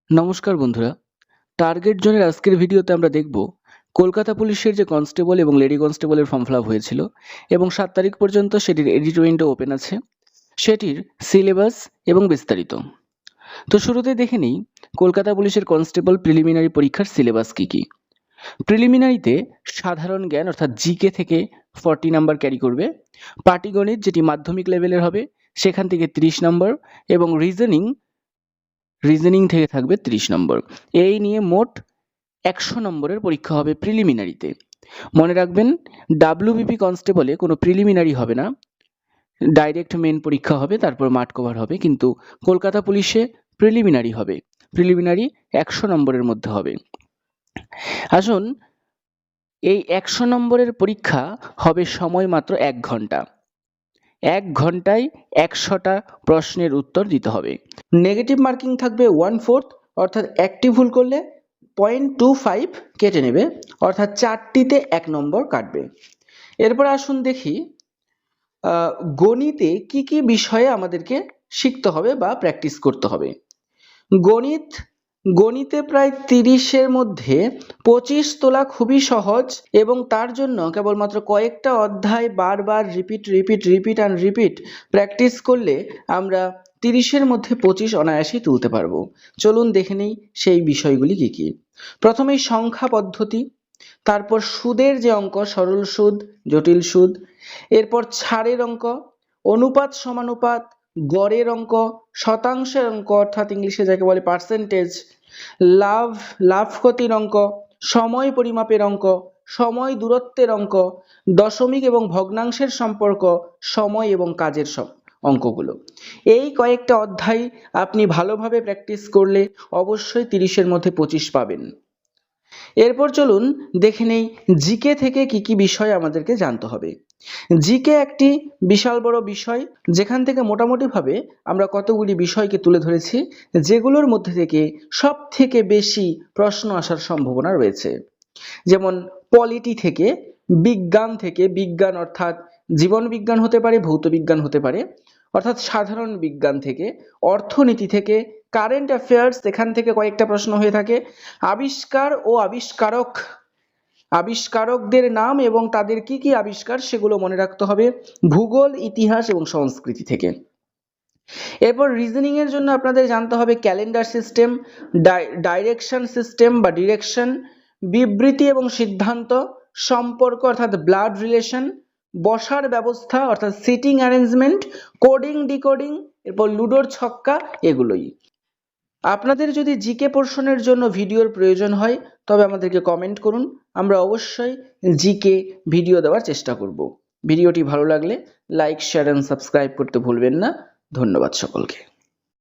নমস্কার বন্ধুরা, টার্গেট জোনের আজকের ভিডিওতে আমরা দেখব কলকাতা পুলিশের যে কনস্টেবল এবং লেডি কনস্টেবলের ফর্ম ফিল আপ হয়েছিল এবং 7 তারিখ পর্যন্ত সেটির এডিট উইন্ডো ওপেন আছে, সেটির সিলেবাস এবং বিস্তারিত। তো শুরুতে দেখে নিই কলকাতা পুলিশের কনস্টেবল প্রিলিমিনারি পরীক্ষার সিলেবাস কী কী। প্রিলিমিনারিতে সাধারণ জ্ঞান অর্থাৎ জিকে থেকে 40 নাম্বার ক্যারি করবে, পাটিগণিত যেটি মাধ্যমিক লেভেলের হবে সেখান থেকে 30 নম্বর এবং রিজনিং থেকে থাকবে 30 নম্বর। এই নিয়ে মোট 100 নম্বরের পরীক্ষা হবে প্রিলিমিনারিতে। মনে রাখবেন, ডাব্লিউবিপি কনস্টেবলে কোনো প্রিলিমিনারি হবে না, ডাইরেক্ট মেন পরীক্ষা হবে, তারপর মাঠ কভার হবে, কিন্তু কলকাতা পুলিশে প্রিলিমিনারি হবে। প্রিলিমিনারি 100 নম্বরের মধ্যে হবে। আসুন, এই 100 নম্বরের পরীক্ষা হবে সময় মাত্র 1 ঘন্টা। 1 ঘন্টায় 100টা প্রশ্নের উত্তর দিতে হবে। নেগেটিভ মার্কিং থাকবে 1/4, অর্থাৎ একটি ভুল করলে 0.25 কেটে নেবে, অর্থাৎ 4টিতে 1 নম্বর কাটবে। এরপর আসুন দেখি গণিতে কি কি বিষয়ে আমাদেরকে শিখতে হবে বা প্র্যাকটিস করতে হবে। গণিতে প্রায় 30-এর মধ্যে 25 তোলা খুবই সহজ এবং তার জন্য কেবলমাত্র কয়েকটা অধ্যায় বারবার রিপিট প্র্যাকটিস করলে আমরা 30-এর মধ্যে 25 অনায়াসেই তুলতে পারবো। চলুন দেখে নিই সেই বিষয়গুলি কি কি। প্রথমেই সংখ্যা পদ্ধতি, তারপর সুদের যে অঙ্ক, সরল সুদ, জটিল সুদ, এরপর ছাড়ের অঙ্ক, অনুপাত সমানুপাত, গড়ের অঙ্ক, শতাংশের অঙ্ক অর্থাৎ ইংলিশে যাকে বলে পার্সেন্টেজ, লাভ ক্ষতির অঙ্ক, সময় পরিমাপের অঙ্ক, সময় দূরত্বের অঙ্ক, দশমিক এবং ভগ্নাংশের সম্পর্ক, সময় এবং কাজের অঙ্কগুলো। এই কয়েকটা অধ্যায় আপনি ভালোভাবে প্র্যাকটিস করলে অবশ্যই 30-এর মধ্যে 25 পাবেন। এরপর চলুন দেখে নেই জিকে থেকে কি কি বিষয় আমাদেরকে জানতে হবে। জিকে একটি বিশাল বড় বিষয়, যেখান থেকে মোটামুটিভাবে আমরা কতগুলি বিষয়কে তুলে ধরেছি যেগুলোর মধ্যে থেকে সব থেকে বেশি প্রশ্ন আসার সম্ভাবনা রয়েছে। যেমন পলিটি থেকে, বিজ্ঞান অর্থাৎ জীবন বিজ্ঞান হতে পারে, ভৌত বিজ্ঞান হতে পারে, অর্থাৎ সাধারণ বিজ্ঞান থেকে, অর্থনীতি থেকে, কারেন্ট অ্যাফেয়ার্স, এখান থেকে কয়েকটা প্রশ্ন হয়ে থাকে, আবিষ্কার ও আবিষ্কারকদের নাম এবং তাদের কি কি আবিষ্কার সেগুলো মনে রাখতে হবে, ভূগোল, ইতিহাস এবং সংস্কৃতি থেকে। এরপর রিজনিং এর জন্য আপনাদের জানতে হবে ক্যালেন্ডার সিস্টেম, ডাইরেকশন সিস্টেম বা ডিরেকশন, বিবৃতি এবং সিদ্ধান্ত, সম্পর্ক অর্থাৎ ব্লাড রিলেশন, বসার ব্যবস্থা অর্থাৎ সিটিং অ্যারেঞ্জমেন্ট, কোডিং ডিকোডিং, এরপর লুডোর ছক্কা, এগুলোই। আপনাদের যদি জিকে পোর্শনের জন্য ভিডিওর প্রয়োজন হয় তবে আমাদেরকে কমেন্ট করুন, আমরা অবশ্যই জিকে ভিডিও দেওয়ার চেষ্টা করব। ভিডিওটি ভালো লাগলে লাইক, শেয়ার এন্ড সাবস্ক্রাইব করতে ভুলবেন না। ধন্যবাদ সকলকে।